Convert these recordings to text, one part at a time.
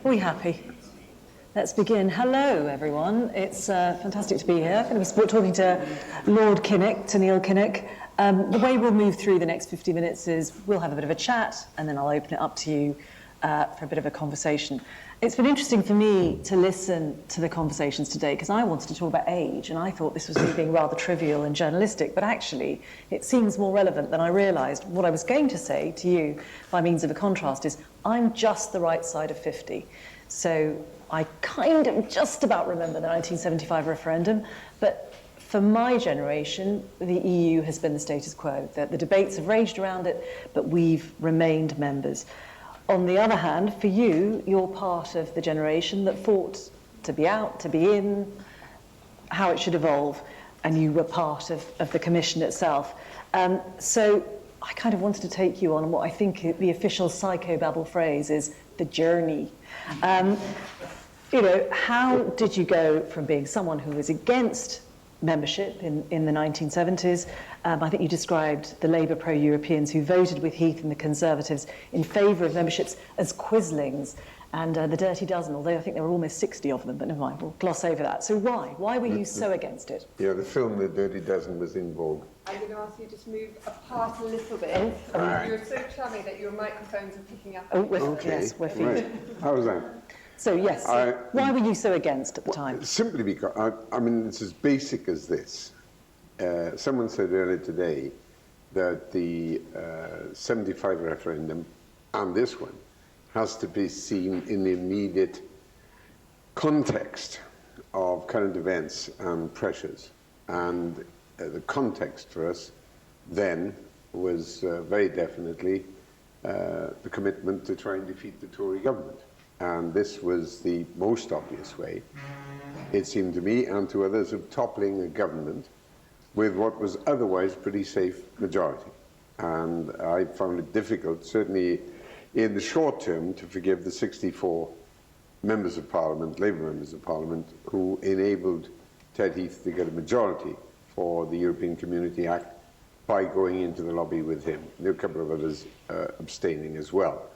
We happy? Let's begin. Hello, everyone. It's fantastic to be here. I'm going to be talking to Lord Kinnock, to Neil Kinnock. The way we'll move through the next 50 minutes is we'll have a bit of a chat, and then I'll open it up to you for a bit of a conversation. It's been interesting for me to listen to the conversations today because I wanted to talk about age, and I thought this was me being rather trivial and journalistic, but actually it seems more relevant than I realised. What I was going to say to you by means of a contrast is I'm just the right side of 50. So I kind of just about remember the 1975 referendum, but for my generation, the EU has been the status quo. The debates have raged around it, but we've remained members. On the other hand, for you, you're part of the generation that fought to be out, to be in, how it should evolve, and you were part of the Commission itself. So I kind of wanted to take you on what I think the official psychobabble phrase is the journey. You know, how did you go from being someone who was against membership in the 1970s? I think you described the Labour pro-Europeans who voted with Heath and the Conservatives in favour of memberships as quislings and the Dirty Dozen, although I think there were almost 60 of them, but never mind, we'll gloss over that. So why? Why were you so against it? Yeah, the film The Dirty Dozen was in vogue. I'm going to ask you just move apart a little bit. Right. You're so charming that your microphones are picking up. Oh, Okay. Yes, we're feeding. Right. How's that? So yes, why were you so against at the time? Simply because, I mean, it's as basic as this. Someone said earlier today that the 75 referendum and this one has to be seen in the immediate context of current events and pressures. And the context for us then was very definitely the commitment to try and defeat the Tory government. And this was the most obvious way, it seemed to me and to others, of toppling a government with what was otherwise pretty safe majority. And I found it difficult, certainly in the short term, to forgive the 64 members of Parliament, Labour members of Parliament, who enabled Ted Heath to get a majority for the European Community Act by going into the lobby with him. There were a couple of others abstaining as well.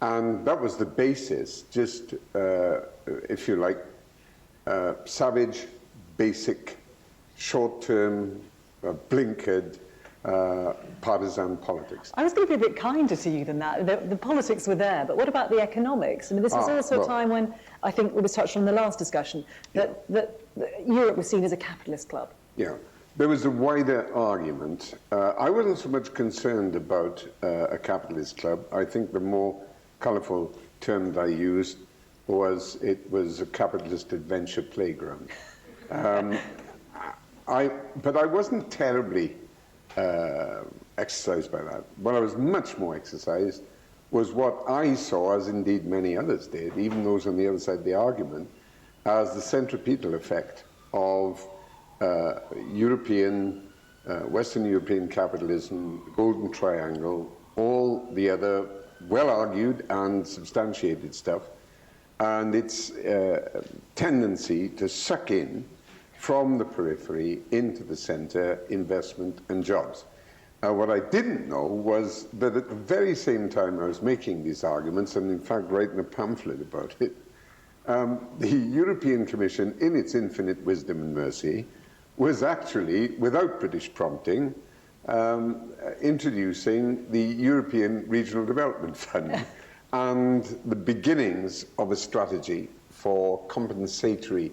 And that was the basis, just, if you like, savage, basic, short-term, blinkered, partisan politics. I was going to be a bit kinder to you than that. The politics were there, but what about the economics? I mean, this was also a time when, I think it was touched on in the last discussion, that Europe was seen as a capitalist club. Yeah. There was a wider argument. I wasn't so much concerned about a capitalist club. I think the more colourful term that I used was it was a capitalist adventure playground. But I wasn't terribly exercised by that. What I was much more exercised was what I saw, as indeed many others did, even those on the other side of the argument, as the centripetal effect of European, Western European capitalism, the Golden Triangle, all the other well-argued and substantiated stuff, and its tendency to suck in from the periphery into the centre investment and jobs. What I didn't know was that at the very same time I was making these arguments, and in fact writing a pamphlet about it, the European Commission, in its infinite wisdom and mercy, was actually, without British prompting, introducing the European Regional Development Fund and the beginnings of a strategy for compensatory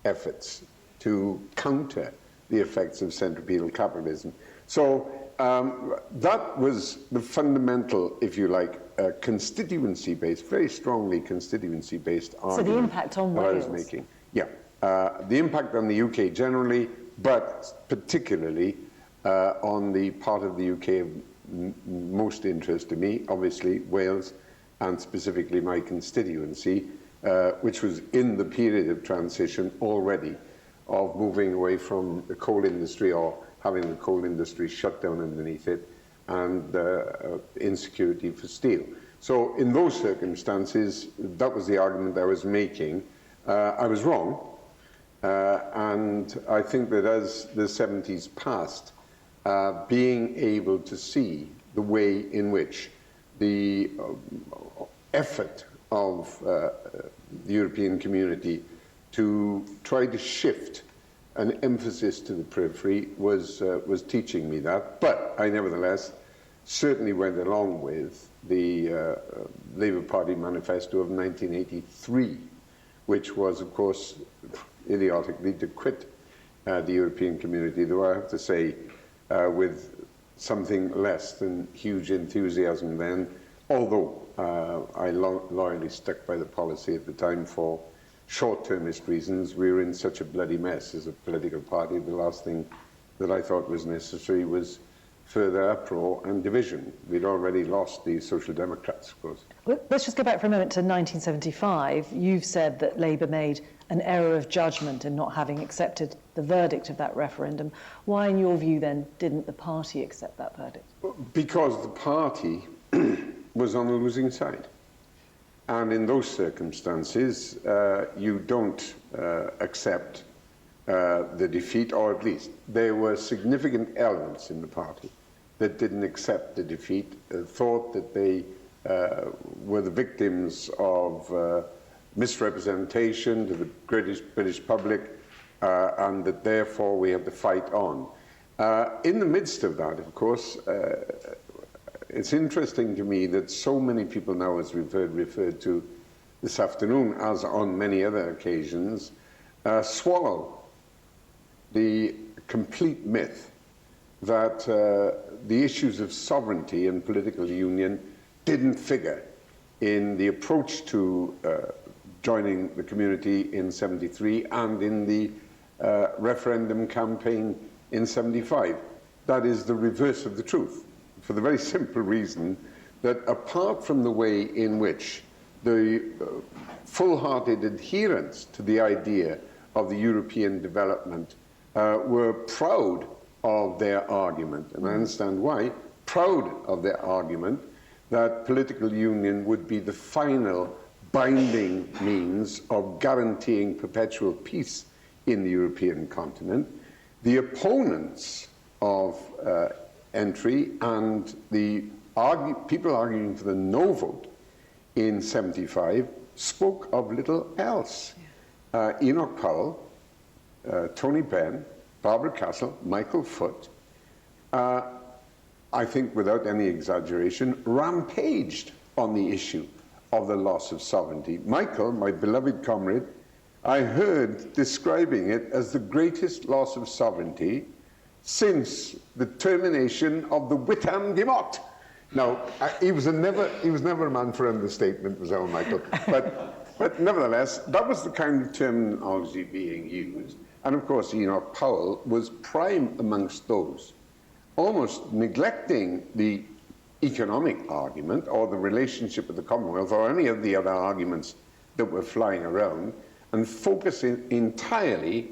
efforts to counter the effects of centripetal capitalism. So that was the fundamental, if you like, constituency-based, very strongly constituency-based argument. So the impact on Wales. I was making. Yeah, the impact on the UK generally, but particularly on the part of the UK of most interest to me, obviously Wales, and specifically my constituency, which was in the period of transition already of moving away from the coal industry or having the coal industry shut down underneath it and insecurity for steel. So in those circumstances, that was the argument I was making. I was wrong, and I think that as the 70s passed, being able to see the way in which the effort of the European community to try to shift an emphasis to the periphery was teaching me that. But I nevertheless certainly went along with the Labour Party manifesto of 1983, which was, of course, idiotically to quit the European community, though I have to say, with something less than huge enthusiasm then, although I loyally stuck by the policy at the time for short-termist reasons. We were in such a bloody mess as a political party. The last thing that I thought was necessary was further uproar and division. We'd already lost the Social Democrats, of course. Let's just go back for a moment to 1975. You've said that Labour made an error of judgment in not having accepted the verdict of that referendum. Why, in your view, then, didn't the party accept that verdict? Because the party was on the losing side. And in those circumstances, you don't accept the defeat, or at least there were significant elements in the party that didn't accept the defeat, thought that they were the victims of misrepresentation to the British public, and that therefore we have to fight on. In the midst of that, of course, it's interesting to me that so many people now, as we've referred to this afternoon, as on many other occasions, swallow the complete myth that the issues of sovereignty and political union didn't figure in the approach to joining the community in 73 and in the referendum campaign in 75. That is the reverse of the truth, for the very simple reason that apart from the way in which the full-hearted adherents to the idea of the European development were proud of their argument, and I understand why, proud of their argument that political union would be the final binding means of guaranteeing perpetual peace in the European continent. The opponents of entry and the people arguing for the no vote in 75 spoke of little else. Enoch Powell, Tony Benn, Barbara Castle, Michael Foot, I think without any exaggeration, rampaged on the issue of the loss of sovereignty. Michael, my beloved comrade, I heard describing it as the greatest loss of sovereignty since the termination of the Witham Gemot. Now, he was never a man for understatement, was our Michael, but nevertheless, that was the kind of terminology being used. And of course, Enoch Powell was prime amongst those, almost neglecting the economic argument or the relationship with the Commonwealth or any of the other arguments that were flying around, and focusing entirely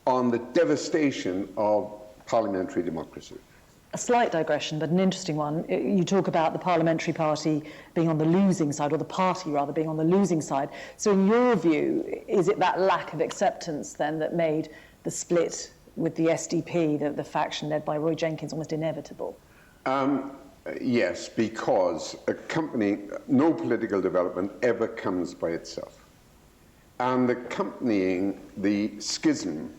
on the devastation of parliamentary democracy. A slight digression, but an interesting one. You talk about the parliamentary party being on the losing side, or the party rather being on the losing side. So in your view, is it that lack of acceptance then that made the split with the SDP, the faction led by Roy Jenkins, almost inevitable? Yes, because no political development ever comes by itself. And accompanying the schism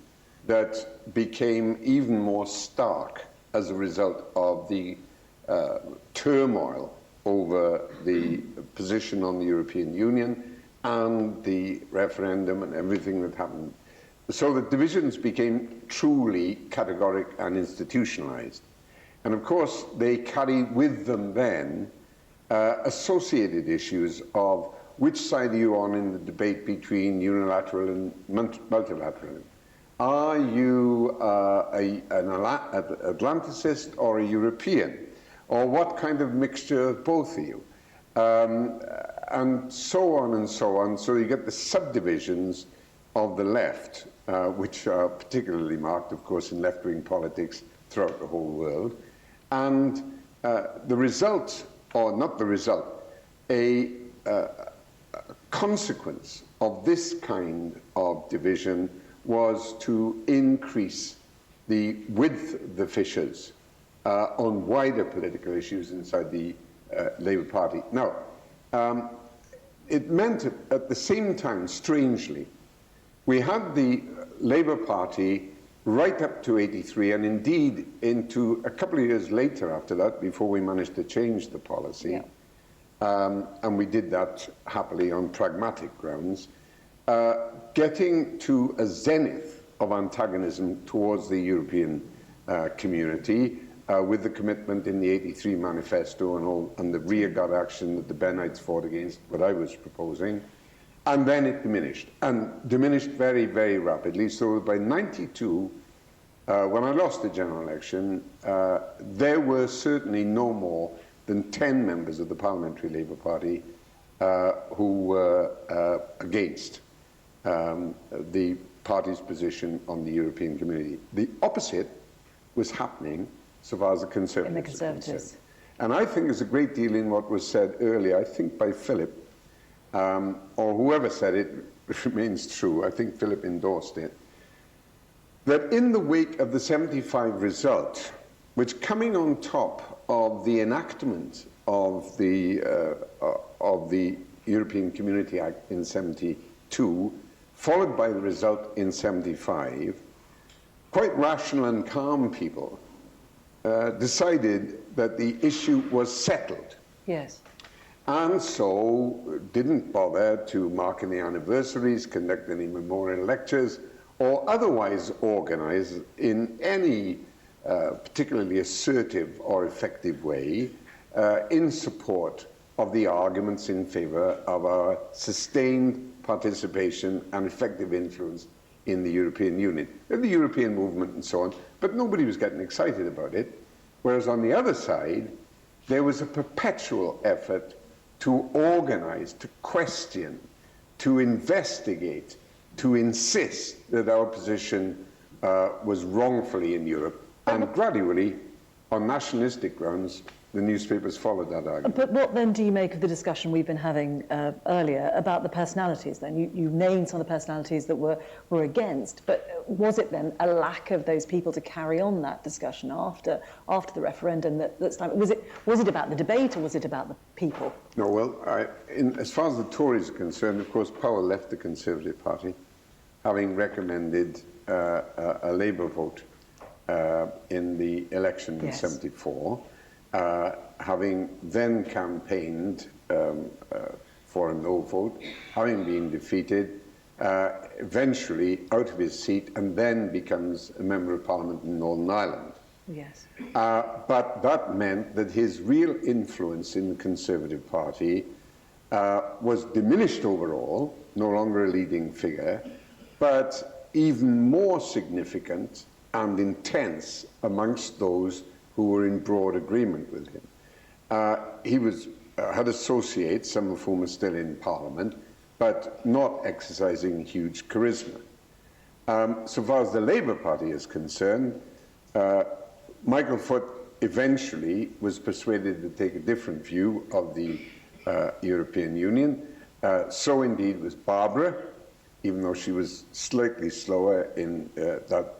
that became even more stark as a result of the turmoil over the position on the European Union and the referendum and everything that happened. So the divisions became truly categoric and institutionalized. And of course, they carry with them then associated issues of which side are you on in the debate between unilateral and multilateralism. Are you an Atlanticist or a European? Or what kind of mixture of both are you? And so on and so on. So you get the subdivisions of the left, which are particularly marked, of course, in left-wing politics throughout the whole world. And the result, or not the result, a consequence of this kind of division was to increase the width of the fissures on wider political issues inside the Labour Party. Now, it meant at the same time, strangely, we had the Labour Party right up to 83, and indeed into a couple of years later after that, before we managed to change the policy, and we did that happily on pragmatic grounds, getting to a zenith of antagonism towards the European community, with the commitment in the 83 manifesto and the rearguard action that the Bennites fought against what I was proposing. And then it diminished, and diminished very, very rapidly. So by 92, when I lost the general election, there were certainly no more than 10 members of the Parliamentary Labour Party who were against the party's position on the European community. The opposite was happening so far as the Conservatives are concerned. And I think there's a great deal in what was said earlier, I think by Philip, or whoever said it, remains true. I think Philip endorsed it. That in the wake of the 75 result, which coming on top of the enactment of the European Community Act in 72, followed by the result in 75, quite rational and calm people decided that the issue was settled. Yes. And so didn't bother to mark any anniversaries, conduct any memorial lectures, or otherwise organize in any particularly assertive or effective way in support of the arguments in favor of our sustained participation and effective influence in the European Union, in the European movement and so on, but nobody was getting excited about it. Whereas on the other side, there was a perpetual effort to organize, to question, to investigate, to insist that our position was wrongfully in Europe. And gradually, on nationalistic grounds, the newspapers followed that argument. But what then do you make of the discussion we've been having earlier about the personalities then? You named some of the personalities that were against, but was it then a lack of those people to carry on that discussion after the referendum? Was it about the debate or was it about the people? No, well, as far as the Tories are concerned, of course, power left the Conservative Party, having recommended a Labour vote in the election in 74. Having then campaigned for a no vote, having been defeated, eventually out of his seat, and then becomes a Member of Parliament in Northern Ireland. Yes. But that meant that his real influence in the Conservative Party was diminished overall, no longer a leading figure, but even more significant and intense amongst those who were in broad agreement with him. He had associates, some of whom are still in Parliament, but not exercising huge charisma. So far as the Labour Party is concerned, Michael Foot eventually was persuaded to take a different view of the European Union. So indeed was Barbara, even though she was slightly slower in that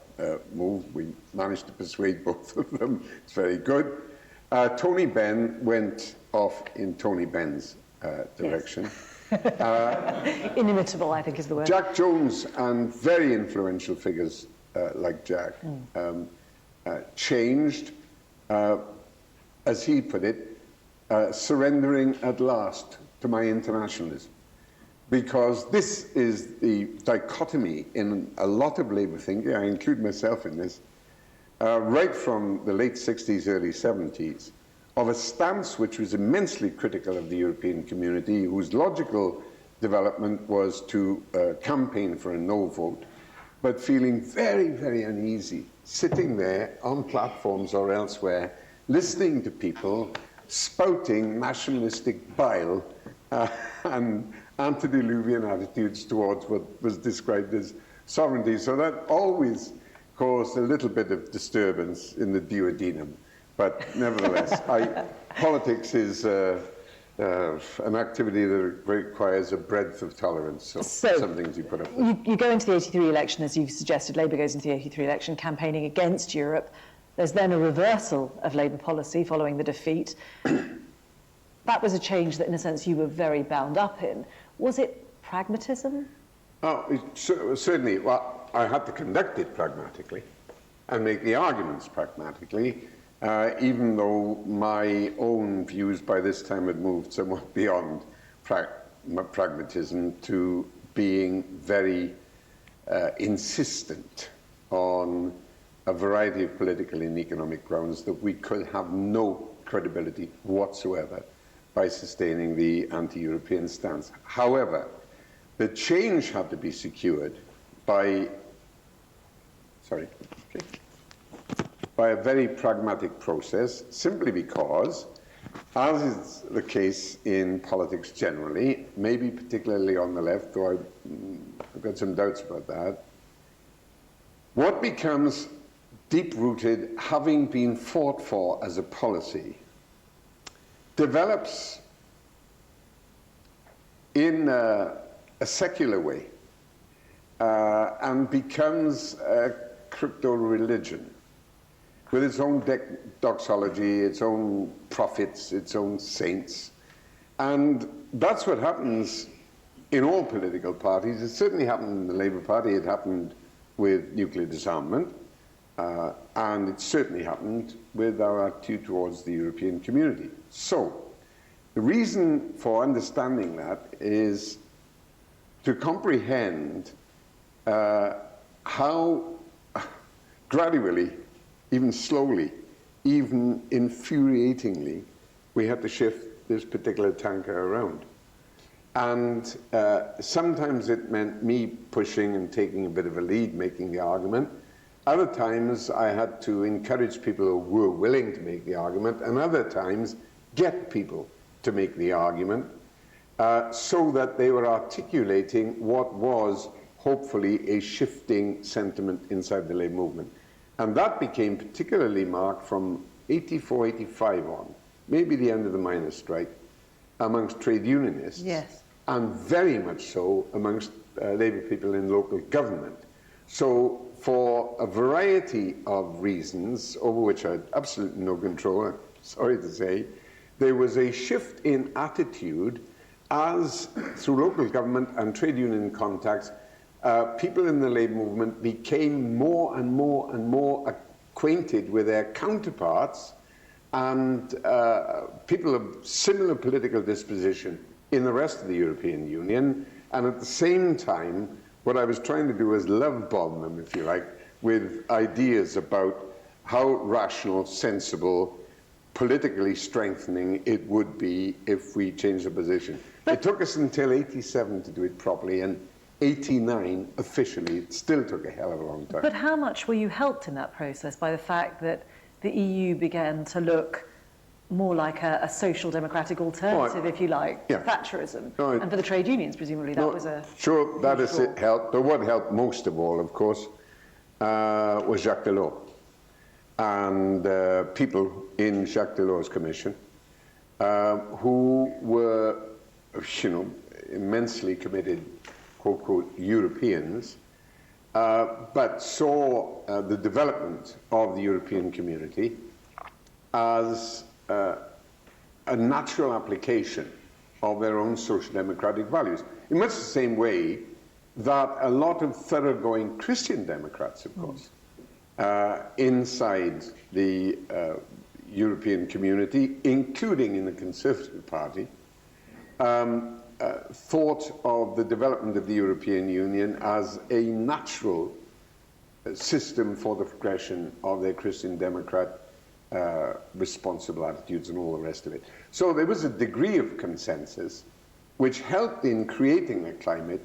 move. We managed to persuade both of them. It's very good. Tony Benn went off in Tony Benn's direction. Yes. Inimitable, I think, is the word. Jack Jones and very influential figures like Jack changed, as he put it, surrendering at last to my internationalism. Because this is the dichotomy in a lot of Labour thinking, I include myself in this, right from the late 60s, early 70s, of a stance which was immensely critical of the European community, whose logical development was to campaign for a no vote, but feeling very, very uneasy, sitting there on platforms or elsewhere, listening to people spouting nationalistic bile and antediluvian attitudes towards what was described as sovereignty. So that always caused a little bit of disturbance in the duodenum. But nevertheless, politics is an activity that requires a breadth of tolerance. So some things you put up with. You go into the 83 election, as you've suggested, Labour goes into the 83 election campaigning against Europe. There's then a reversal of Labour policy following the defeat. that was a change that, in a sense, you were very bound up in. Was it pragmatism? Oh, certainly. Well, I had to conduct it pragmatically and make the arguments pragmatically, even though my own views by this time had moved somewhat beyond pragmatism to being very insistent on a variety of political and economic grounds that we could have no credibility whatsoever by sustaining the anti-European stance. However, the change had to be secured by a very pragmatic process, simply because, as is the case in politics generally, maybe particularly on the left, though I've got some doubts about that, what becomes deep-rooted, having been fought for as a policy, develops in a secular way and becomes a crypto-religion with its own doxology, its own prophets, its own saints. And that's what happens in all political parties. It certainly happened in the Labour Party, it happened with nuclear disarmament, and it certainly happened with our attitude towards the European community. So, the reason for understanding that is to comprehend how gradually, even slowly, even infuriatingly, we had to shift this particular tanker around. And sometimes it meant me pushing and taking a bit of a lead, making the argument. Other times I had to encourage people who were willing to make the argument, and other times get people to make the argument so that they were articulating what was hopefully a shifting sentiment inside the Labour movement. And that became particularly marked from 84, 85 on, maybe the end of the miners' strike, amongst trade unionists. Yes. And very much so amongst Labour people in local government. So for a variety of reasons, over which I had absolutely no control, I'm sorry to say, there was a shift in attitude as, through local government and trade union contacts, people in the Labour movement became more and more and more acquainted with their counterparts and people of similar political disposition in the rest of the European Union, and at the same time, what I was trying to do was love bomb them, if you like, with ideas about how rational, sensible, politically strengthening it would be if we changed the position. It took us until 87 to do it properly, and 89 officially. It still took a hell of a long time. But how much were you helped in that process by the fact that the EU began to look more like a social democratic alternative, if you like, to Thatcherism? And for the trade unions, presumably, that was a... Sure, that has helped. But what helped most of all, of course, was Jacques Delors. And people in Jacques Delors' commission who were, immensely committed, quote, quote, Europeans, but saw the development of the European community as a natural application of their own social democratic values. In much the same way that a lot of thoroughgoing Christian Democrats, of course, inside the European community, including in the Conservative Party, thought of the development of the European Union as a natural system for the progression of their Christian Democrat responsible attitudes and all the rest of it. So there was a degree of consensus which helped in creating a climate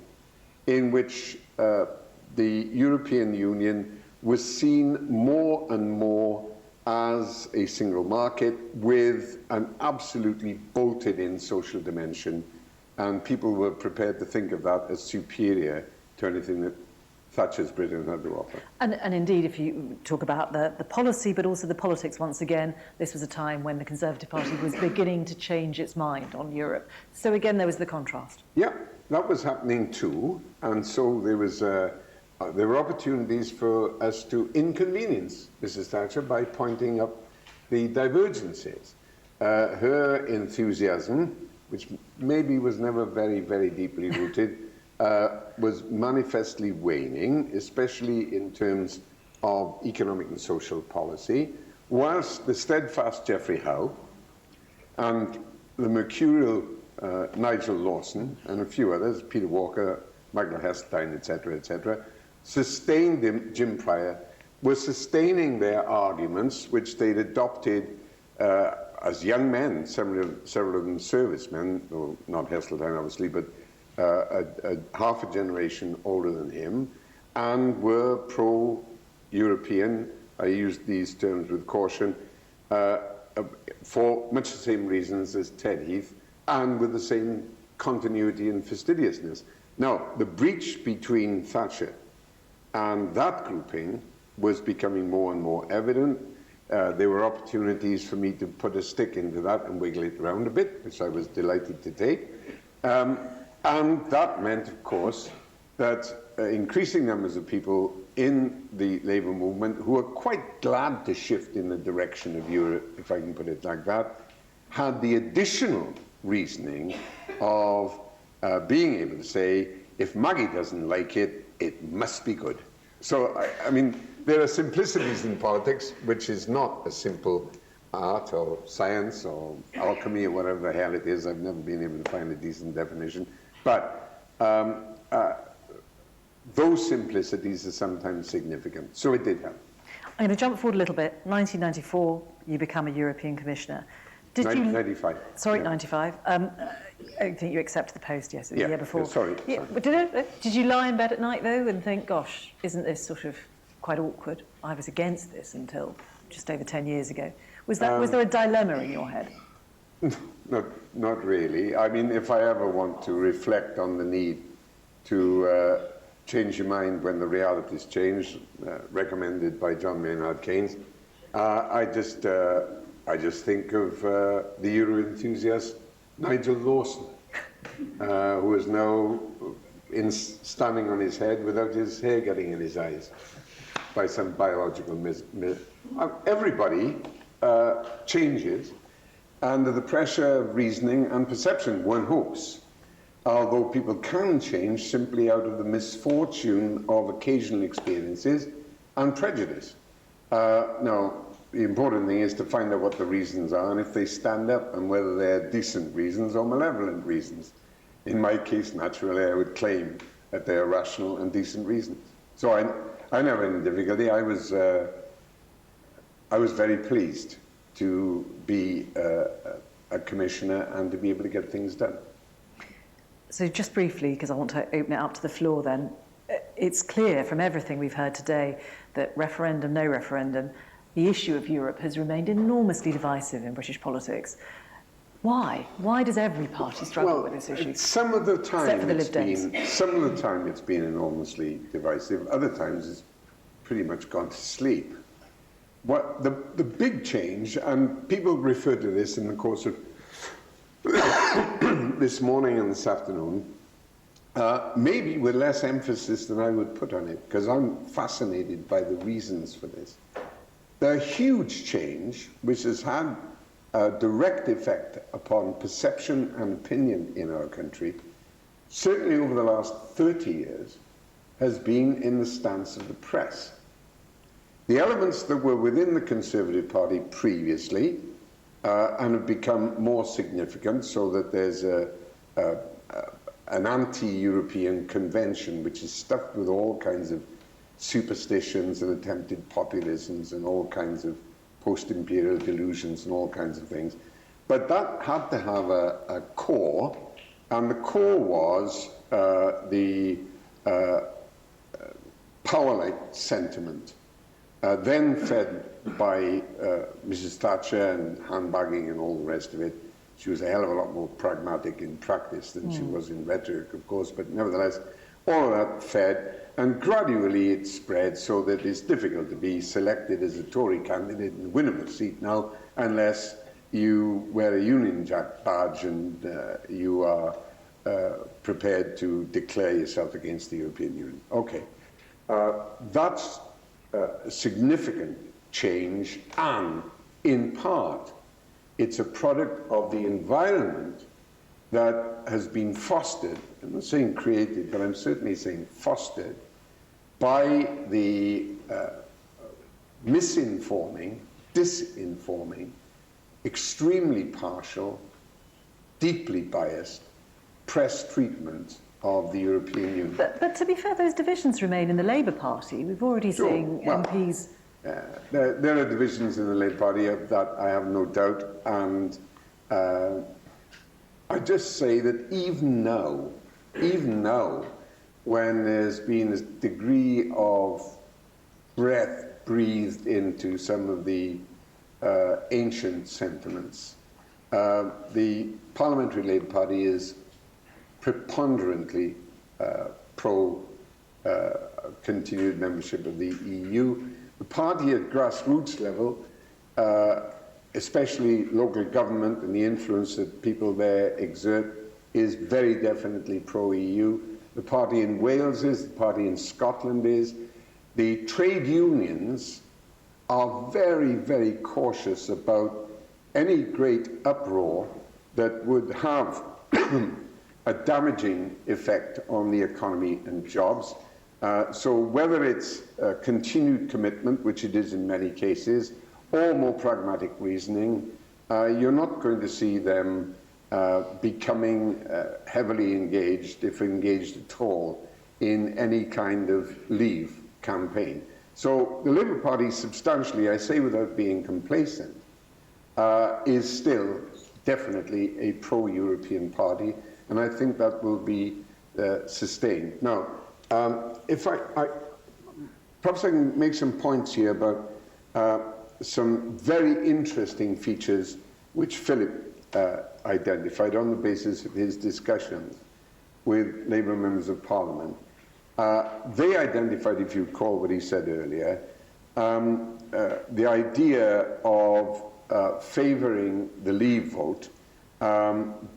in which the European Union was seen more and more as a single market with an absolutely bolted-in social dimension, and people were prepared to think of that as superior to anything that Thatcher's Britain had to offer. And indeed, if you talk about the policy, but also the politics, once again, this was a time when the Conservative Party was beginning to change its mind on Europe. So again, there was the contrast. Yeah, that was happening too, and so there were opportunities for us to inconvenience Mrs. Thatcher by pointing up the divergences. her enthusiasm, which maybe was never very, very deeply rooted, was manifestly waning, especially in terms of economic and social policy, whilst the steadfast Geoffrey Howe and the mercurial Nigel Lawson and a few others, Peter Walker, Michael Heseltine, etc., sustained them, Jim Pryor, were sustaining their arguments, which they'd adopted as young men, several of them servicemen, well, not Heseltine obviously, but half a generation older than him, and were pro-European, I use these terms with caution, for much the same reasons as Ted Heath, and with the same continuity and fastidiousness. Now, the breach between Thatcher and that grouping was becoming more and more evident. There were opportunities for me to put a stick into that and wiggle it around a bit, which I was delighted to take. And that meant, of course, that increasing numbers of people in the labour movement who were quite glad to shift in the direction of Europe, if I can put it like that, had the additional reasoning of being able to say, if Maggie doesn't like it, it must be good. So, I mean, there are simplicities in politics, which is not a simple art or science or alchemy or whatever the hell it is. I've never been able to find a decent definition. But those simplicities are sometimes significant. So it did happen. I'm going to jump forward a little bit. 1994, you become a European Commissioner. Did 95. Sorry, yeah. 95. I think you accepted the post, yes, the year before. Yeah, sorry. But did you lie in bed at night, though, and think, gosh, isn't this sort of quite awkward? I was against this until just over 10 years ago. Was there a dilemma in your head? Not really. I mean, if I ever want to reflect on the need to change your mind when the realities change, recommended by John Maynard Keynes, I just think of the Euro enthusiast Nigel Lawson, who is now standing on his head without his hair getting in his eyes by some biological everybody changes under the pressure of reasoning and perception, one hopes, although people can change simply out of the misfortune of occasional experiences and prejudice. Now, the important thing is to find out what the reasons are and if they stand up and whether they're decent reasons or malevolent reasons. In my case, naturally, I would claim that they are rational and decent reasons. So I never had any difficulty. I was very pleased to be a commissioner and to be able to get things done. So just briefly, because I want to open it up to the floor then, it's clear from everything we've heard today that referendum, no referendum, the issue of Europe has remained enormously divisive in British politics. Why? Why does every party struggle with this issue? Some of the time Except it's been enormously divisive. Other times it's pretty much gone to sleep. What the big change, and people refer to this in the course of this morning and this afternoon, maybe with less emphasis than I would put on it, because I'm fascinated by the reasons for this. The huge change, which has had a direct effect upon perception and opinion in our country, certainly over the last 30 years, has been in the stance of the press. The elements that were within the Conservative Party previously and have become more significant, so that there's an anti-European convention which is stuffed with all kinds of superstitions and attempted populisms and all kinds of post-imperial delusions and all kinds of things. But that had to have a core, and the core was the power-like sentiment, then fed by Mrs. Thatcher and handbagging and all the rest of it. She was a hell of a lot more pragmatic in practice than she was in rhetoric, of course, but nevertheless, all of that fed, and gradually it spread so that it's difficult to be selected as a Tory candidate and win a seat now unless you wear a Union Jack badge and you are prepared to declare yourself against the European Union. Okay, that's a significant change, and in part It's a product of the environment that has been fostered, I'm not saying created, but I'm certainly saying fostered, by the misinforming, disinforming, extremely partial, deeply biased press treatment of the European Union. But to be fair, those divisions remain in the Labour Party. We've already seen MPs... There are divisions in the Labour Party that I have no doubt, and I just say that even now, when there's been a degree of breath breathed into some of the ancient sentiments, the Parliamentary Labour Party is preponderantly pro-continued membership of the EU. The party at grassroots level, especially local government and the influence that people there exert, is very definitely pro-EU. The party in Wales is, the party in Scotland is. The trade unions are very, very cautious about any great uproar that would have a damaging effect on the economy and jobs. So whether it's continued commitment, which it is in many cases, or more pragmatic reasoning, you're not going to see them becoming heavily engaged, if engaged at all, in any kind of leave campaign. So the Labour Party substantially, I say without being complacent, is still definitely a pro-European party, and I think that will be sustained. Now, if perhaps I can make some points here about some very interesting features which Philip identified on the basis of his discussions with Labour members of Parliament. They identified, if you recall what he said earlier, the idea of favouring the Leave vote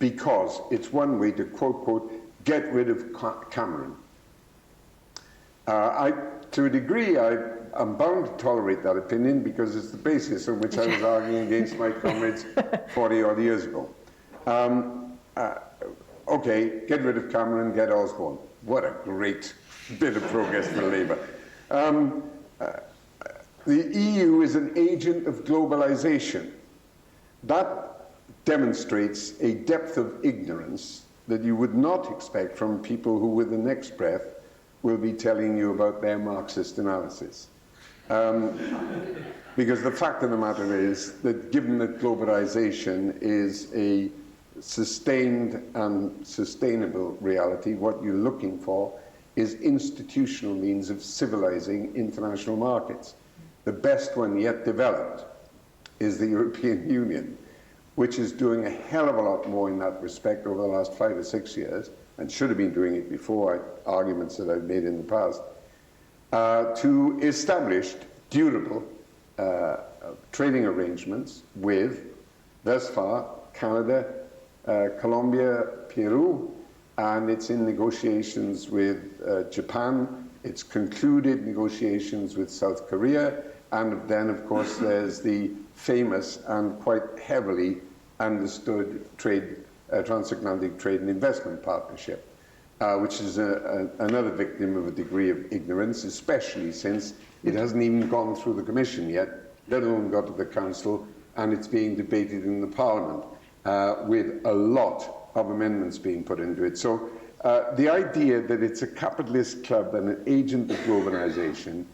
because it's one way to, quote, get rid of Cameron. To a degree, I'm bound to tolerate that opinion because it's the basis on which I was arguing against my comrades 40-odd years ago. Okay, get rid of Cameron, get Osborne. What a great bit of progress for Labour. The EU is an agent of globalisation. That demonstrates a depth of ignorance that you would not expect from people who, with the next breath, will be telling you about their Marxist analysis. Because the fact of the matter is that given that globalization is a sustained and sustainable reality, what you're looking for is institutional means of civilizing international markets. The best one yet developed is the European Union, which is doing a hell of a lot more in that respect over the last 5 or 6 years, and should have been doing it before, arguments that I've made in the past, to establish durable trading arrangements with, thus far, Canada, Colombia, Peru, and it's in negotiations with Japan. It's concluded negotiations with South Korea, and then, of course, there's the famous and quite heavily understood transatlantic trade and investment partnership, which is another victim of a degree of ignorance, especially since it hasn't even gone through the Commission yet, let alone got to the Council, and it's being debated in the Parliament with a lot of amendments being put into it. So the idea that it's a capitalist club and an agent of globalization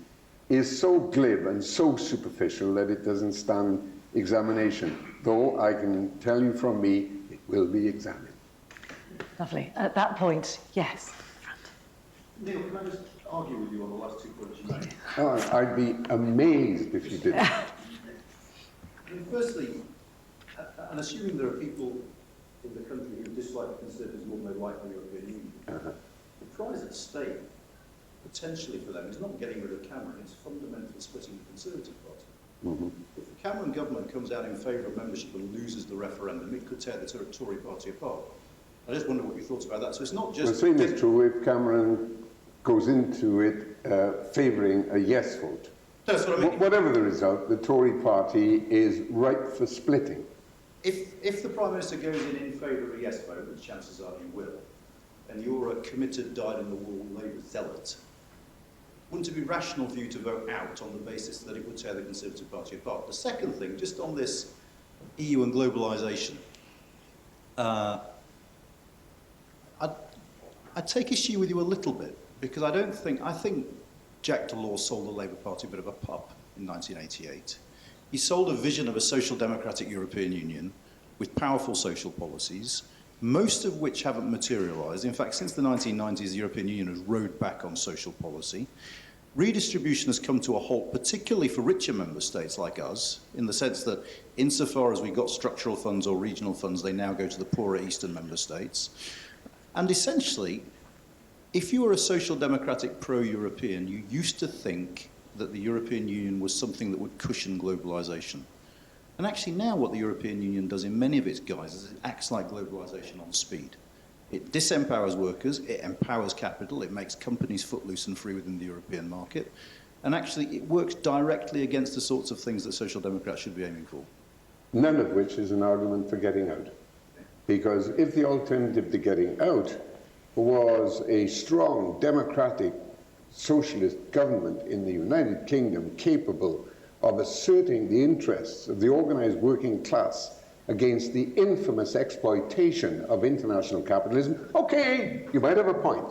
is so glib and so superficial that it doesn't stand examination, though I can tell you from me, it will be examined. Lovely. At that point, yes. Neil, can I just argue with you on the last 2 points you made? Oh, I'd be amazed if you didn't. I mean, firstly, and assuming there are people in the country who dislike the Conservatives more than they like the European Union, the prize at stake, potentially for them, is not getting rid of Cameron, it's fundamentally splitting the Conservative Party. If the Cameron government comes out in favour of membership and loses the referendum, it could tear the Tory party apart. I just wonder what your thoughts about that. So it's not just... The same is true if Cameron goes into it favouring a yes vote. That's what I mean. Whatever the result, the Tory party is ripe for splitting. If the Prime Minister goes in favour of a yes vote, which chances are you will, and you're a committed, dyed-in-the-wool Labour zealot, wouldn't it be rational for you to vote out on the basis that it would tear the Conservative Party apart? The second thing, just on this EU and globalisation, I'd take issue with you a little bit, because I think Jacques Delors sold the Labour Party a bit of a pup in 1988. He sold a vision of a social democratic European Union with powerful social policies, most of which haven't materialised. In fact, since the 1990s, the European Union has rowed back on social policy. Redistribution has come to a halt, particularly for richer member states like us, in the sense that insofar as we got structural funds or regional funds, they now go to the poorer eastern member states. And essentially, if you were a social democratic pro-European, you used to think that the European Union was something that would cushion globalisation. And actually now what the European Union does in many of its guises is it acts like globalisation on speed. It disempowers workers, it empowers capital, it makes companies footloose and free within the European market, and actually it works directly against the sorts of things that Social Democrats should be aiming for. None of which is an argument for getting out. Because if the alternative to getting out was a strong, democratic, socialist government in the United Kingdom capable of asserting the interests of the organised working class against the infamous exploitation of international capitalism, okay, you might have a point.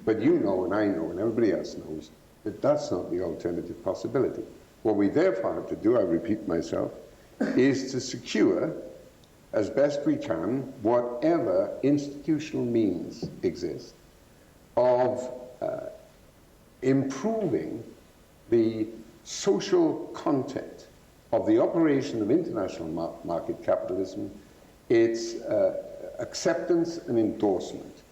But you know, and I know, and everybody else knows, that that's not the alternative possibility. What we therefore have to do, I repeat myself, is to secure, as best we can, whatever institutional means exist of improving the social content of the operation of international market capitalism, its acceptance and endorsement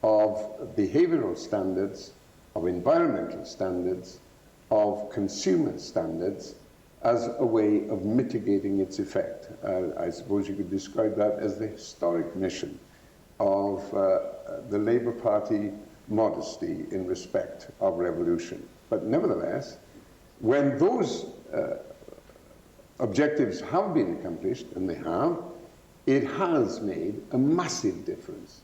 of behavioral standards, of environmental standards, of consumer standards, as a way of mitigating its effect. I suppose you could describe that as the historic mission of the Labour Party modesty in respect of revolution. But nevertheless, when those objectives have been accomplished, and they have, it has made a massive difference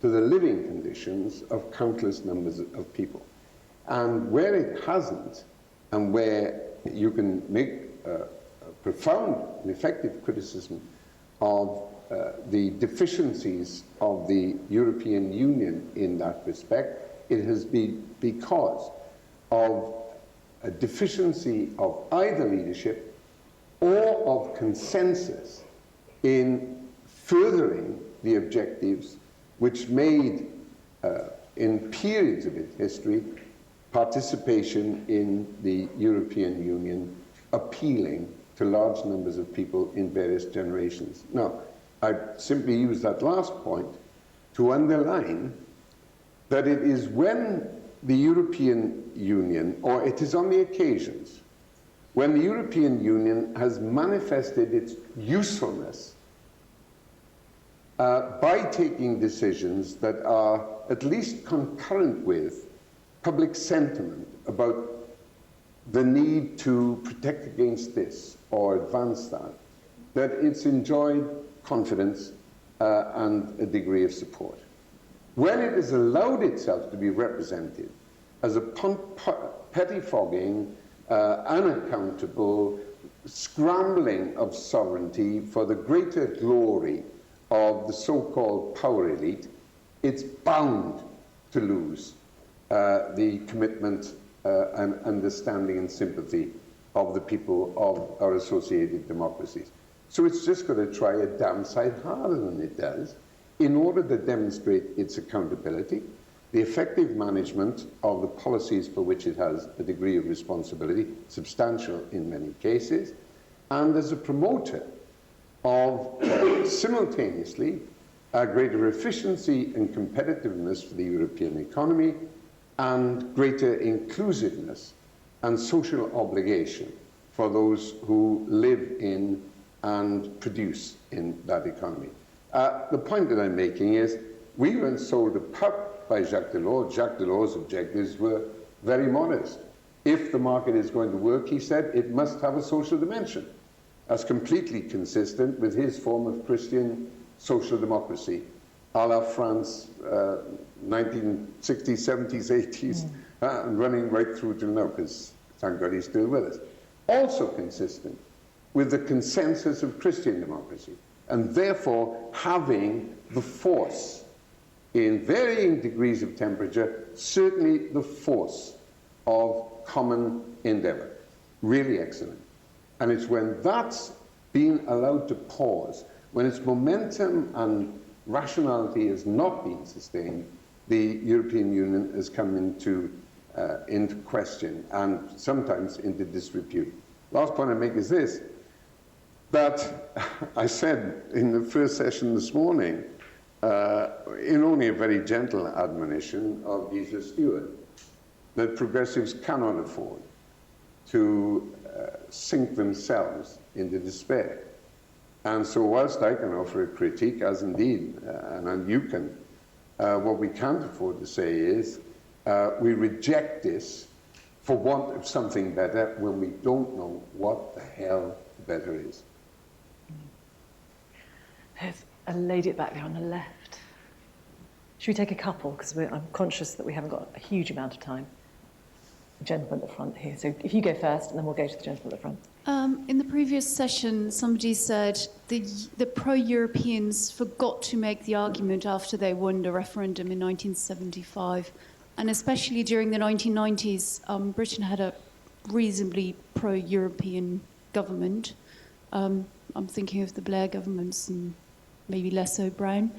to the living conditions of countless numbers of people. And where it hasn't, and where you can make a profound and effective criticism of the deficiencies of the European Union in that respect, it has been because of a deficiency of either leadership or of consensus in furthering the objectives which made, in periods of its history, participation in the European Union appealing to large numbers of people in various generations. Now, I simply use that last point to underline that it is when the European Union, or it is on the occasions, when the European Union has manifested its usefulness by taking decisions that are at least concurrent with public sentiment about the need to protect against this or advance that, that it's enjoyed confidence and a degree of support. When it has allowed itself to be represented as a pettifogging, unaccountable scrambling of sovereignty for the greater glory of the so-called power elite, it's bound to lose the commitment and understanding and sympathy of the people of our associated democracies. So it's just got to try a damn sight harder than it does in order to demonstrate its accountability, the effective management of the policies for which it has a degree of responsibility, substantial in many cases, and as a promoter of simultaneously a greater efficiency and competitiveness for the European economy and greater inclusiveness and social obligation for those who live in and produce in that economy. The point that I'm making is we weren't sold a pup by Jacques Delors. Jacques Delors' objectives were very modest. If the market is going to work, he said, it must have a social dimension. as completely consistent with his form of Christian social democracy, a la France, 1960s, 70s, 80s, and running right through till now, because thank God he's still with us. Also consistent with the consensus of Christian democracy, and therefore having the force, in varying degrees of temperature, certainly the force of common endeavour. Really excellent. And it's when that's been allowed to pause, when its momentum and rationality has not been sustained, the European Union has come into question and sometimes into disrepute. Last point I make is this, that I said in the first session this morning, in only a very gentle admonition of Lisa Stewart, that progressives cannot afford to sink themselves into despair. And so whilst I can offer a critique, as indeed, and you can, what we can't afford to say is, we reject this for want of something better when we don't know what the hell the better is. There's a lady back there on the left. Should we take a couple? Because I'm conscious that we haven't got a huge amount of time. The gentleman at the front here. So if you go first, and then we'll go to the gentleman at the front. In the previous session, somebody said the pro-Europeans forgot to make the argument after they won the referendum in 1975. And especially during the 1990s, Britain had a reasonably pro-European government. I'm thinking of the Blair governments and maybe less so Brown.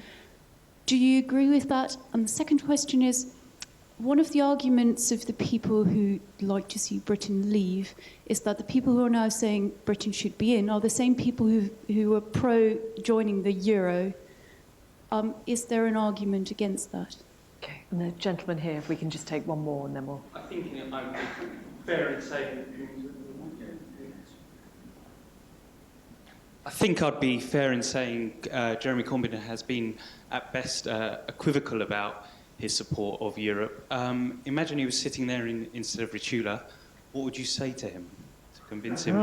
Do you agree with that? And the second question is, one of the arguments of the people who like to see Britain leave is that the people who are now saying Britain should be in are the same people who are pro-joining the euro. Is there an argument against that? Okay, and the gentleman here, if we can just take one more and then we'll... I think I'd be fair in saying... I think I'd be fair in saying Jeremy Corbyn has been, at best, equivocal about his support of Europe. Imagine he was sitting there instead of Ritula. What would you say to him to convince him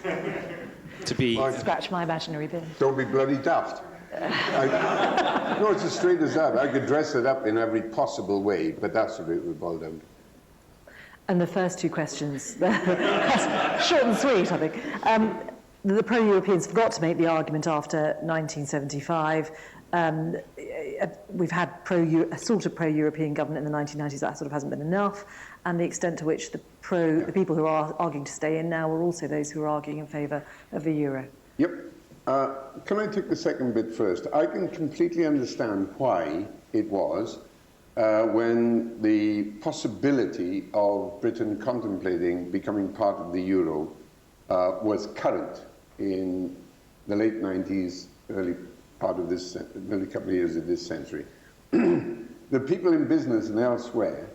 to be... Scratch my imaginary bin. Don't be bloody daft. No, it's as straight as that. I could dress it up in every possible way, but that's what it would boil down to. And the first two questions, short and sweet, I think. The pro-Europeans forgot to make the argument after 1975. We've had a sort of pro-European government in the 1990s. That sort of hasn't been enough. And the extent to which the people who are arguing to stay in now are also those who are arguing in favour of the euro. Yep. Can I take the second bit first? I can completely understand why it was when the possibility of Britain contemplating becoming part of the euro was current in the late 90s, early couple of years of this century. The people in business and elsewhere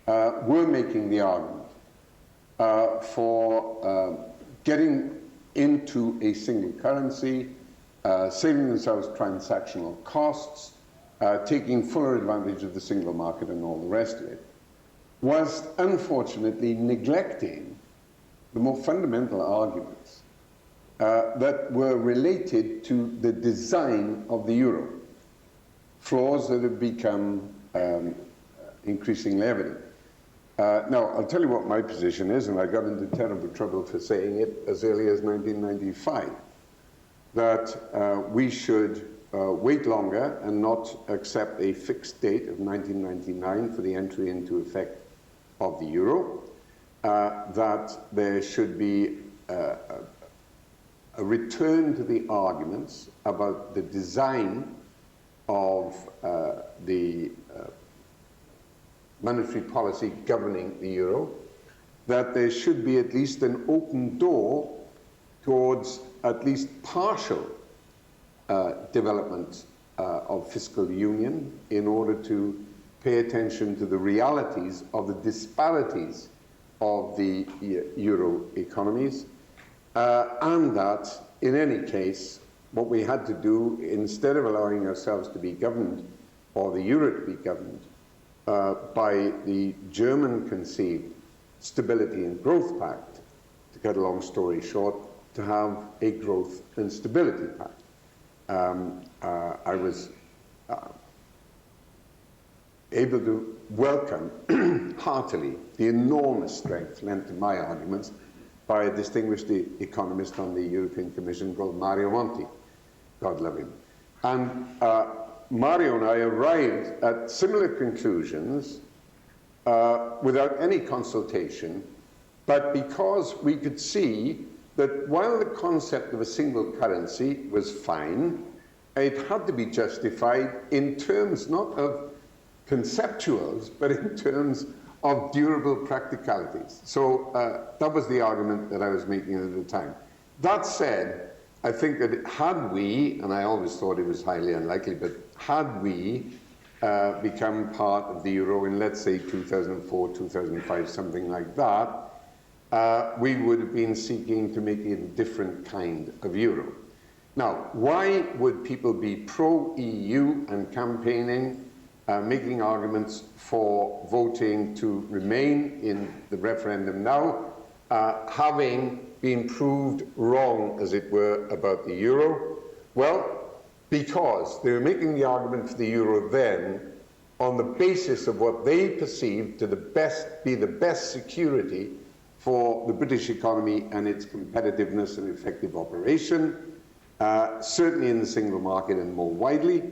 were making the argument for getting into a single currency, saving themselves transactional costs, taking fuller advantage of the single market and all the rest of it, whilst unfortunately neglecting the more fundamental arguments that were related to the design of the euro, flaws that have become increasingly evident. Now, I'll tell you what my position is, and I got into terrible trouble for saying it as early as 1995, that we should wait longer and not accept a fixed date of 1999 for the entry into effect of the euro, that there should be a return to the arguments about the design of the monetary policy governing the euro, that there should be at least an open door towards at least partial development of fiscal union in order to pay attention to the realities of the disparities of the euro economies, and that, in any case, what we had to do, instead of allowing ourselves to be governed, or the euro to be governed, by the German-conceived Stability and Growth Pact, to cut a long story short, to have a growth and stability pact. I was able to welcome heartily the enormous strength lent to my arguments by a distinguished economist on the European Commission called Mario Monti, God love him. And Mario and I arrived at similar conclusions without any consultation, but because we could see that while the concept of a single currency was fine, it had to be justified in terms not of conceptuals, but in terms of durable practicalities. So that was the argument that I was making at the time. That said, I think that had we, and I always thought it was highly unlikely, but had we become part of the euro in, let's say, 2004, 2005, something like that, we would have been seeking to make it a different kind of euro. Now, why would people be pro-EU and campaigning, making arguments for voting to remain in the referendum now, having been proved wrong, as it were, about the euro? Well, because they were making the argument for the euro then on the basis of what they perceived to be the best security for the British economy and its competitiveness and effective operation, certainly in the single market and more widely.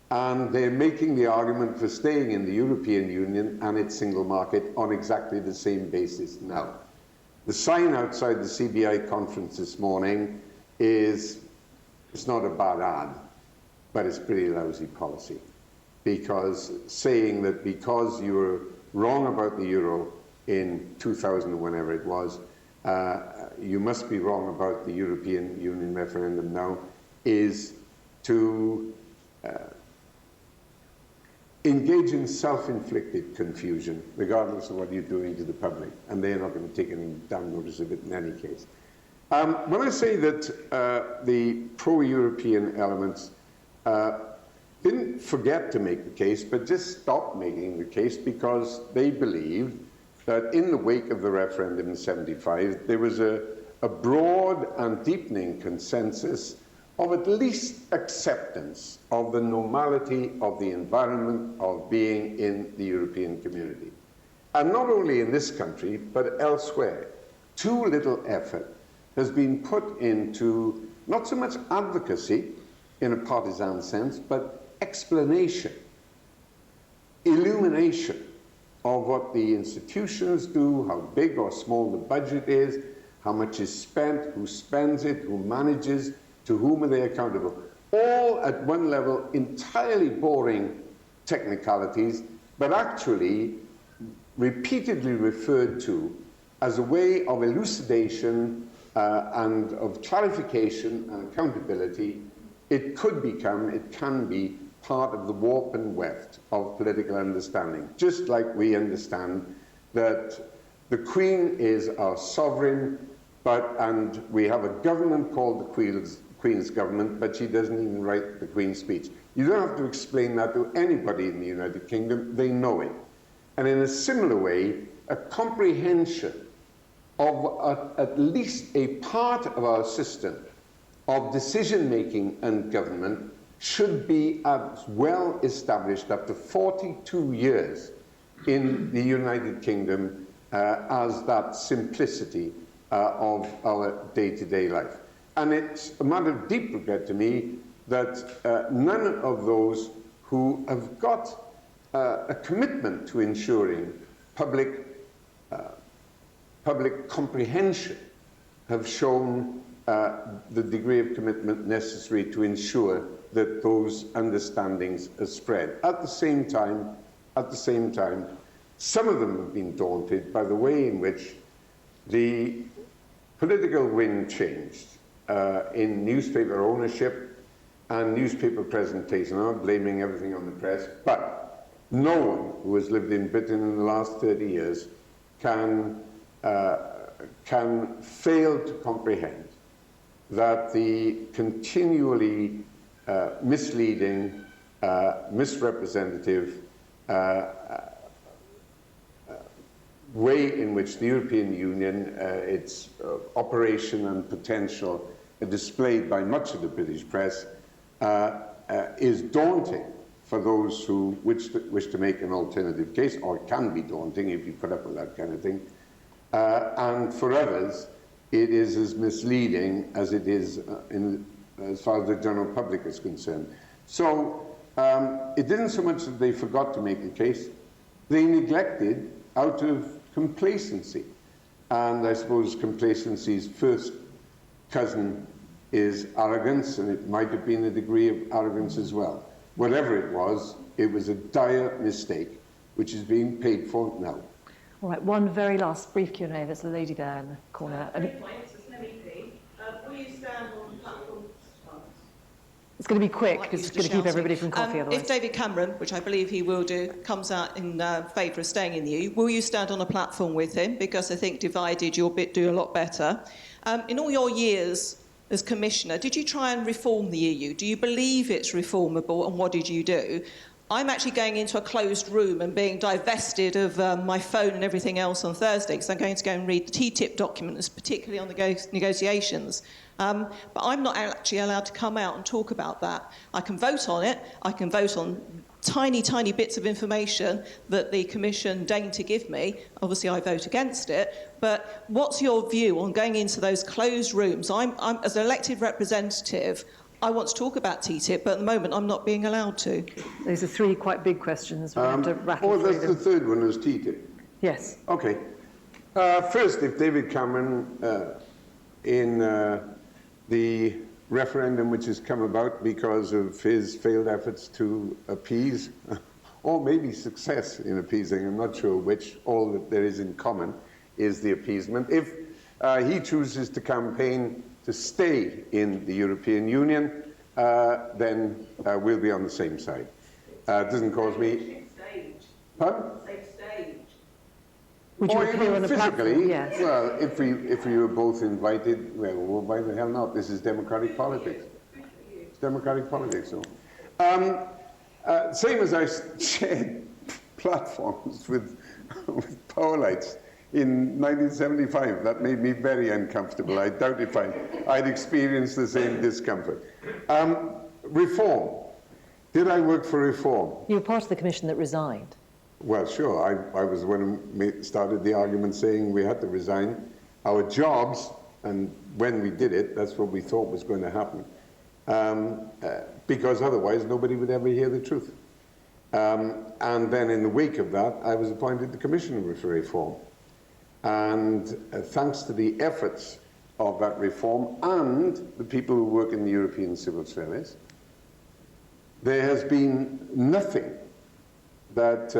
And they're making the argument for staying in the European Union and its single market on exactly the same basis now. The sign outside the CBI conference this morning is, it's not a bad ad, but it's pretty lousy policy. Because saying that because you were wrong about the euro in 2000 or whenever it was, you must be wrong about the European Union referendum now, is to engage in self-inflicted confusion, regardless of what you're doing to the public, and they're not going to take any damn notice of it in any case. When I say that the pro-European elements didn't forget to make the case, but just stopped making the case because they believed that in the wake of the referendum in '75, there was a broad and deepening consensus of at least acceptance of the normality of the environment of being in the European community. And not only in this country, but elsewhere. Too little effort has been put into not so much advocacy in a partisan sense, but explanation, illumination of what the institutions do, how big or small the budget is, how much is spent, who spends it, who manages, to whom are they accountable? All at one level, entirely boring technicalities, but actually repeatedly referred to as a way of elucidation and of clarification and accountability. It can be part of the warp and weft of political understanding, just like we understand that the Queen is our sovereign, and we have a government called the Queen's government, but she doesn't even write the Queen's speech. You don't have to explain that to anybody in the United Kingdom, they know it. And in a similar way, a comprehension of at least a part of our system of decision-making and government should be as well established after 42 years in the United Kingdom as that simplicity of our day-to-day life. And it's a matter of deep regret to me that none of those who have got a commitment to ensuring public comprehension have shown the degree of commitment necessary to ensure that those understandings are spread. At the same time, some of them have been daunted by the way in which the political wind changed in newspaper ownership and newspaper presentation. I'm not blaming everything on the press, but no one who has lived in Britain in the last 30 years can fail to comprehend that the continually misleading, misrepresentative, way in which the European Union, its operation and potential displayed by much of the British press, is daunting for those who wish to make an alternative case, or it can be daunting if you put up with that kind of thing. And for others, it is as misleading as it is as far as the general public is concerned. So it isn't so much that they forgot to make a case, they neglected out of complacency. And I suppose complacency's first cousin is arrogance, and it might have been a degree of arrogance as well. Whatever it was a dire mistake, which is being paid for now. All right, one very last brief Q&A. There's the lady there in the corner. Very points, as an MEP. Will you stand on platform? It's going to be quick, because it's going to keep everybody from coffee otherwise. If David Cameron, which I believe he will do, comes out in favour of staying in the EU, will you stand on a platform with him? Because I think divided you'll do a lot better. In all your years as Commissioner, did you try and reform the EU? Do you believe it's reformable, and what did you do? I'm actually going into a closed room and being divested of my phone and everything else on Thursday, because I'm going to go and read the TTIP documents, particularly on the negotiations. But I'm not actually allowed to come out and talk about that. I can vote on it. I can vote on tiny, tiny bits of information that the Commission deigned to give me. Obviously, I vote against it. But what's your view on going into those closed rooms? I'm as an elected representative, I want to talk about TTIP, but at the moment I'm not being allowed to. Those are three quite big questions. We'll have to rattle through that's them. the third one, is TTIP. Yes. Okay. First, if David Cameron, in the referendum which has come about because of his failed efforts to appease, or maybe success in appeasing, I'm not sure which, all that there is in common is the appeasement. If he chooses to campaign to stay in the European Union, then we'll be on the same side. It doesn't cause me... Pardon? Would you appear on a physically? platform? Yes. Well, if we were both invited, well, why the hell not? This is democratic politics. It's democratic politics, so. Same as I shared platforms with Powerlights in 1975. That made me very uncomfortable. I doubt if I'd experienced the same discomfort. Reform. Did I work for reform? You were part of the commission that resigned. Well, sure. I was the one who started the argument saying we had to resign. Our jobs, and when we did it, that's what we thought was going to happen. Because otherwise nobody would ever hear the truth. And then in the wake of that, I was appointed the Commissioner for Reform. And thanks to the efforts of that reform and the people who work in the European Civil Service, there has been nothing that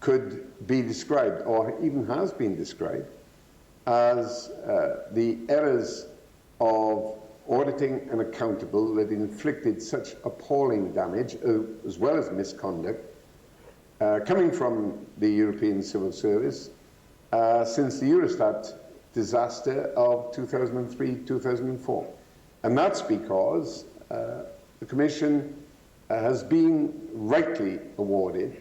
could be described, or even has been described, as the errors of auditing and accountable that inflicted such appalling damage, as well as misconduct, coming from the European Civil Service since the Eurostat disaster of 2003-2004. And that's because the Commission has been rightly awarded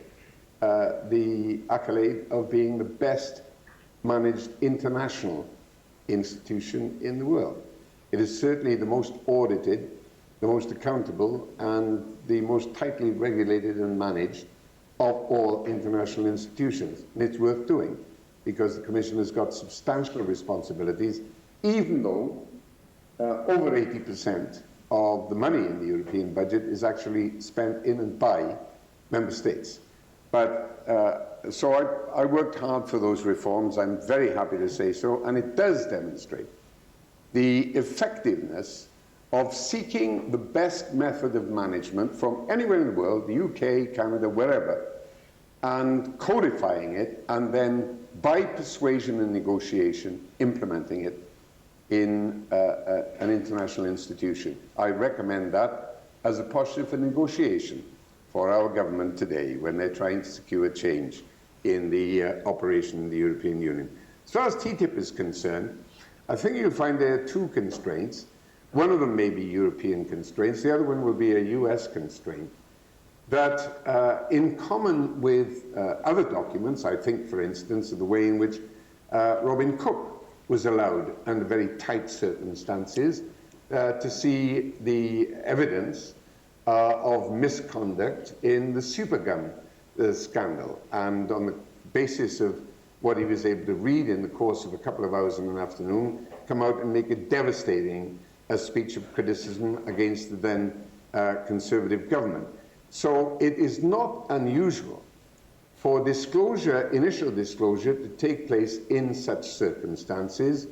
the accolade of being the best managed international institution in the world. It is certainly the most audited, the most accountable, and the most tightly regulated and managed of all international institutions. And it's worth doing, because the Commission has got substantial responsibilities, even though over 80% of the money in the European budget is actually spent in and by member states. But so I worked hard for those reforms. I'm very happy to say so, and it does demonstrate the effectiveness of seeking the best method of management from anywhere in the world, the UK, Canada, wherever, and codifying it, and then by persuasion and negotiation, implementing it in an international institution. I recommend that as a posture for negotiation for our government today when they're trying to secure change in the operation in the European Union. As far as TTIP is concerned, I think you'll find there are two constraints. One of them may be European constraints, the other one will be a US constraint. that in common with other documents, I think, for instance, of the way in which Robin Cook was allowed, under very tight circumstances, to see the evidence of misconduct in the Supergum scandal. And on the basis of what he was able to read in the course of a couple of hours in an afternoon, come out and make a devastating speech of criticism against the then Conservative government. So it is not unusual for disclosure, initial disclosure, to take place in such circumstances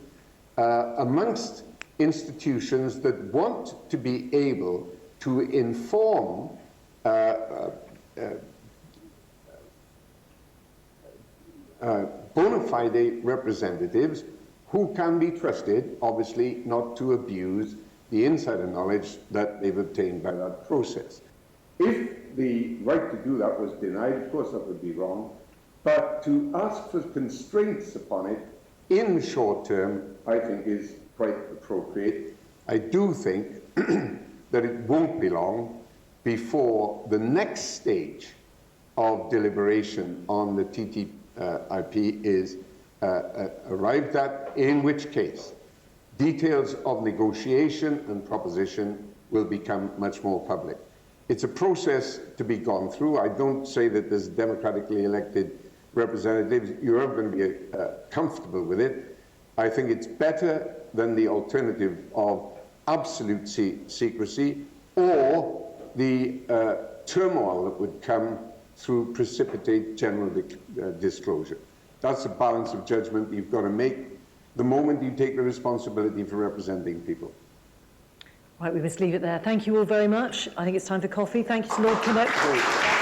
amongst institutions that want to be able to inform bona fide representatives who can be trusted, obviously, not to abuse the insider knowledge that they've obtained by that process. If the right to do that was denied, of course that would be wrong, but to ask for constraints upon it in the short term, I think, is quite appropriate. I do think that it won't be long before the next stage of deliberation on the TTIP is arrived at, in which case details of negotiation and proposition will become much more public. It's a process to be gone through. I don't say that there's democratically elected representatives. You're ever going to be comfortable with it. I think it's better than the alternative of absolute secrecy or the turmoil that would come through precipitate general disclosure. That's a balance of judgment you've got to make the moment you take the responsibility for representing people. Right, we must leave it there. Thank you all very much. I think it's time for coffee. Thank you to Lord Kinnock.